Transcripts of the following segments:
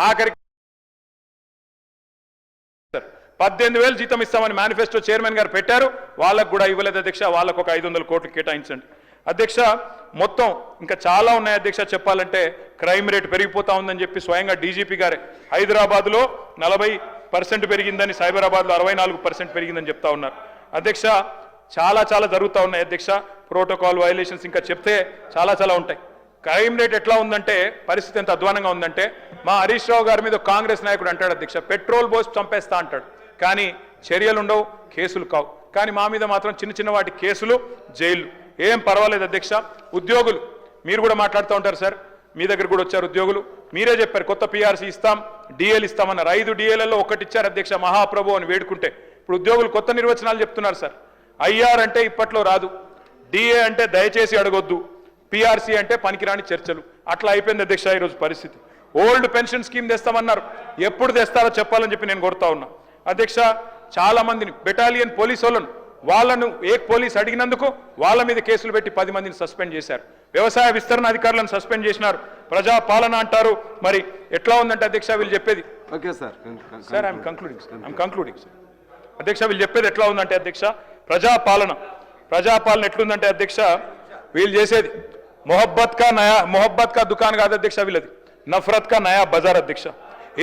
ఆఖరికి 18,000 జీతం ఇస్తామని మేనిఫెస్టో చైర్మన్ గారు పెట్టారు, వాళ్ళకు కూడా ఇవ్వలేదు అధ్యక్ష. వాళ్ళకు ఒక 500 కోట్లు కేటాయించండి అధ్యక్ష. మొత్తం ఇంకా చాలా ఉన్నాయి అధ్యక్ష చెప్పాలంటే. క్రైమ్ రేట్ పెరిగిపోతా ఉందని చెప్పి స్వయంగా డీజీపీ గారే హైదరాబాద్లో 40% పెరిగిందని, సైబరాబాద్లో 64% పెరిగిందని చెప్తా ఉన్నారు అధ్యక్ష. చాలా జరుగుతూ ఉన్నాయి అధ్యక్ష. ప్రోటోకాల్ వైలేషన్స్ ఇంకా చెప్తే చాలా ఉంటాయి. క్రైమ్ రేట్ ఎట్లా ఉందంటే, పరిస్థితి ఎంత అధ్వానంగా ఉందంటే, మా హరీష్ రావు గారి మీద కాంగ్రెస్ నాయకుడు అంటాడు అధ్యక్ష, పెట్రోల్ పోసి చంపేస్తా అంటాడు, కానీ చర్యలు ఉండవు, కేసులు కావు. కానీ మా మీద మాత్రం చిన్న వాటి కేసులు, జైలు. ఏం పర్వాలేదు అధ్యక్ష. ఉద్యోగులు మీరు కూడా మాట్లాడుతూ ఉంటారు సార్, మీ దగ్గర కూడా వచ్చారు ఉద్యోగులు, మీరే చెప్పారు కొత్త పీఆర్సీ ఇస్తాం, డిఏలు ఇస్తామన్నారు. 5 డిఏలలో ఒకటి ఇచ్చారు అధ్యక్ష, మహాప్రభు అని వేడుకుంటే. ఇప్పుడు ఉద్యోగులు కొత్త నిర్వచనాలు చెప్తున్నారు సార్. ఐఆర్ అంటే ఇప్పట్లో రాదు, డిఏ అంటే దయచేసి అడగొద్దు, పీఆర్సీ అంటే పనికిరాని చర్చలు. అట్లా అయిపోయింది అధ్యక్ష ఈరోజు పరిస్థితి. ఓల్డ్ పెన్షన్ స్కీమ్ తెస్తామన్నారు, ఎప్పుడు తెస్తారో చెప్పాలని చెప్పి నేను కోరుతా ఉన్నా అధ్యక్ష. చాలా మందిని బెటాలియన్ పోలీసు వాళ్ళను ఏ పోలీస్ అడిగినందుకు వాళ్ళ మీద కేసులు పెట్టి 10 మందిని సస్పెండ్ చేశారు. వ్యవసాయ విస్తరణ అధికారులను సస్పెండ్ చేసినారు. ప్రజా పాలన అంటారు, మరి ఎట్లా ఉందంటే అధ్యక్ష వీళ్ళు చెప్పేది. Okay sir, I'm concluding sir అధ్యక్ష. వీళ్ళు చెప్పేది ఎట్లా ఉందంటే అధ్యక్ష, ప్రజా పాలన ఎట్లుందంటే అధ్యక్ష, వీళ్ళు చేసేది మొహబ్బత్ కా దుకాన్ కాదు అధ్యక్ష, వీళ్ళది నఫరత్ కా నయా బజార్ అధ్యక్ష.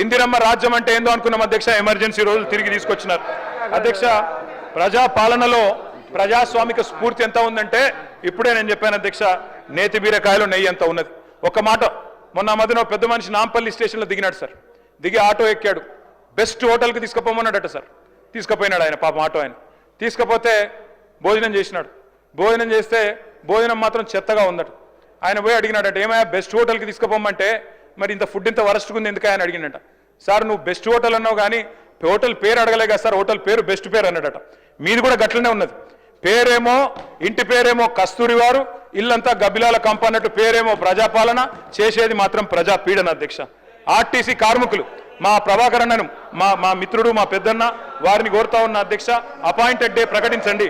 ఇందిరమ్మ రాజ్యం అంటే ఏందో అనుకున్నాం అధ్యక్ష, ఎమర్జెన్సీ రోజులు తిరిగి తీసుకొచ్చినారు అధ్యక్ష. ప్రజా పాలనలో ప్రజాస్వామిక స్ఫూర్తి ఎంత ఉందంటే, ఇప్పుడే నేను చెప్పాను అధ్యక్ష, నేతి బీరకాయలో నెయ్యి ఎంత ఉన్నది. ఒక మాట, మొన్న మధ్యన పెద్ద మనిషి నాంపల్లి స్టేషన్లో దిగినాడు సార్, దిగి ఆటో ఎక్కాడు, బెస్ట్ హోటల్కి తీసుకుపోమన్నాడట సార్. తీసుకుపోయినాడు ఆయన, పాపం ఆటో ఆయన. తీసుకపోతే భోజనం చేసినాడు. భోజనం చేస్తే భోజనం మాత్రం చెత్తగా ఉందట. ఆయన పోయి అడిగినాడట, ఏమయ్యా బెస్ట్ హోటల్కి తీసుకుపోమంటే మరి ఇంత ఫుడ్ ఇంత వరస్ట్గా ఉంది ఎందుకు ఆయన అడిగినట. సార్ నువ్వు బెస్ట్ హోటల్ అన్నావు కానీ హోటల్ పేరు అడగలే కదా సార్, హోటల్ పేరు బెస్ట్ పేరు అన్నాడట. మీది కూడా గట్లనే ఉన్నది, పేరేమో ఇంటి పేరేమో కస్తూరి వారు, ఇల్లంతా గబ్బిలాల కంప అన్నట్టు పేరేమో ప్రజాపాలన, చేసేది మాత్రం ప్రజా పీడన అధ్యక్ష. ఆర్టీసీ కార్మికులు మా ప్రభాకర్ అన్నను, మా మిత్రుడు, మా పెద్దన్న, వారిని కోరుతా ఉన్న అధ్యక్ష, అపాయింటెడ్ డే ప్రకటించండి,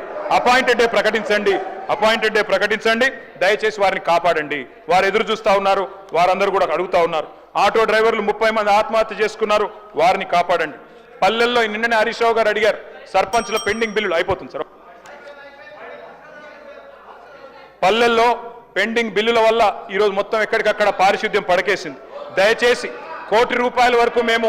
దయచేసి వారిని కాపాడండి. వారు ఎదురు చూస్తూ ఉన్నారు, వారందరూ కూడా అడుగుతా ఉన్నారు. ఆటో డ్రైవర్లు 30 మంది ఆత్మహత్య చేసుకున్నారు, వారిని కాపాడండి. పల్లెల్లో నిన్ననే హరీష్ రావు గారు అడిగారు, సర్పంచ్ల పెండింగ్ బిల్లులు అయిపోతుంది సార్. పల్లెల్లో పెండింగ్ బిల్లుల వల్ల ఈరోజు మొత్తం ఎక్కడికక్కడ పారిశుద్ధ్యం పడకేసింది. దయచేసి ₹1 కోటి వరకు మేము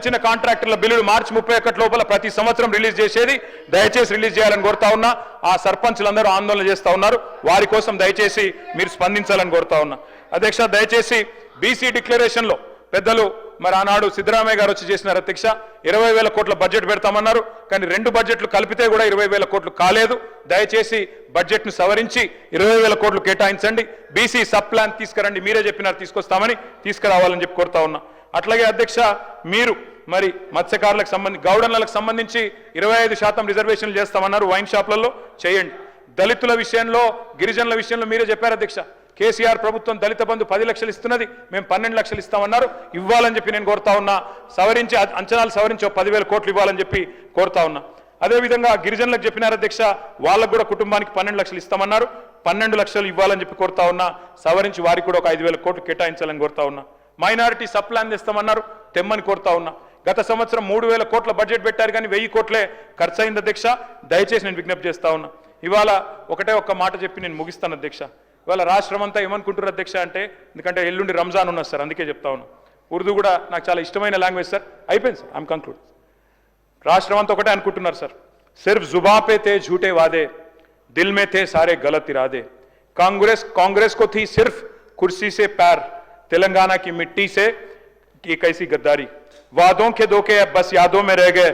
చిన్న కాంట్రాక్టర్ల బిల్లులు మార్చి 31 లోపల ప్రతి సంవత్సరం రిలీజ్ చేసేది, దయచేసి రిలీజ్ చేయాలని కోరుతా ఉన్నా. ఆ సర్పంచ్లందరూ ఆందోళన చేస్తూ ఉన్నారు, వారి కోసం దయచేసి మీరు స్పందించాలని కోరుతా ఉన్నా అధ్యక్ష. దయచేసి బీసీ డిక్లరేషన్లో పెద్దలు మరి ఆనాడు సిద్ధరామయ్య గారు వచ్చి చేసినారు అధ్యక్ష. 20,000 కోట్ల బడ్జెట్ పెడతామన్నారు, కానీ 2 బడ్జెట్లు కలిపితే కూడా 20,000 కోట్లు కాలేదు. దయచేసి బడ్జెట్ను సవరించి 20,000 కోట్లు కేటాయించండి. బీసీ సబ్ ప్లాన్ తీసుకురండి, మీరే చెప్పినారు తీసుకొస్తామని, తీసుకురావాలని చెప్పి కోరుతా ఉన్నా. అట్లాగే అధ్యక్ష, మీరు మరి మత్స్యకారులకు సంబంధించి, గౌడన్లకు సంబంధించి 25% రిజర్వేషన్లు చేస్తామన్నారు, వైన్ షాప్లలో చేయండి. దళితుల విషయంలో, గిరిజనుల విషయంలో మీరే చెప్పారు అధ్యక్ష, కేసీఆర్ ప్రభుత్వం దళిత బంధు 10 లక్షలు ఇస్తున్నది, మేము 12 లక్షలు ఇస్తామన్నారు, ఇవ్వాలని చెప్పి నేను కోరుతా ఉన్నా. సవరించి అంచనాలు సవరించి 10,000 కోట్లు ఇవ్వాలని చెప్పి కోరుతా ఉన్నా. అదేవిధంగా గిరిజనులకు చెప్పినారు అధ్యక్ష, వాళ్ళకు కూడా కుటుంబానికి 12 లక్షలు ఇస్తామన్నారు, 12 లక్షలు ఇవ్వాలని చెప్పి కోరుతా ఉన్నా. సవరించి వారికి కూడా ఒక 5,000 కోట్లు కేటాయించాలని కోరుతా ఉన్నా. మైనారిటీ సబ్ ప్లాన్ తెస్తామన్నారు, తెమ్మని కోరుతా ఉన్నా. గత సంవత్సరం 3,000 కోట్ల బడ్జెట్ పెట్టారు, కానీ 1,000 కోట్లే ఖర్చు అయింది అధ్యక్ష. దయచేసి నేను విజ్ఞప్తి చేస్తా ఉన్నా. ఇవాళ ఒక్క మాట చెప్పి నేను ముగిస్తాను అధ్యక్ష. ఇవాళ రాష్ట్రం అంతా ఏమనుకుంటారు అధ్యక్ష అంటే, ఎందుకంటే ఎల్లుండి రంజాన్ ఉన్నది సార్, అందుకే చెప్తా ఉన్నా. ఉర్దూ కూడా నాకు చాలా ఇష్టమైన లాంగ్వేజ్ సార్. అయిపోయింది సార్, ఐఎమ్ కంక్లూడ్. రాష్ట్రం అంతా ఒకటే అనుకుంటున్నారు సార్, సిర్ఫ్ జుబా పే తే झूठे वादे, दिल में थे सारे गलत इरादे. कांग्रेस को थी सिर्फ कुर्सी से प्यार, तेलंगाना की मिट्टी से की कैसी गद्दारी. वादों के धोखे बस यादों में रह गए,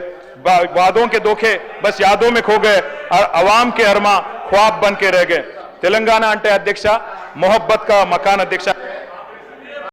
वादों के धोखे बस यादों में खो गए, और अवाम के अरमा ख्वाब बन के रह गए. తెలంగాణ అంటే అధ్యక్ష మొహబ్బత్ కా మకాన్ అధ్యక్ష.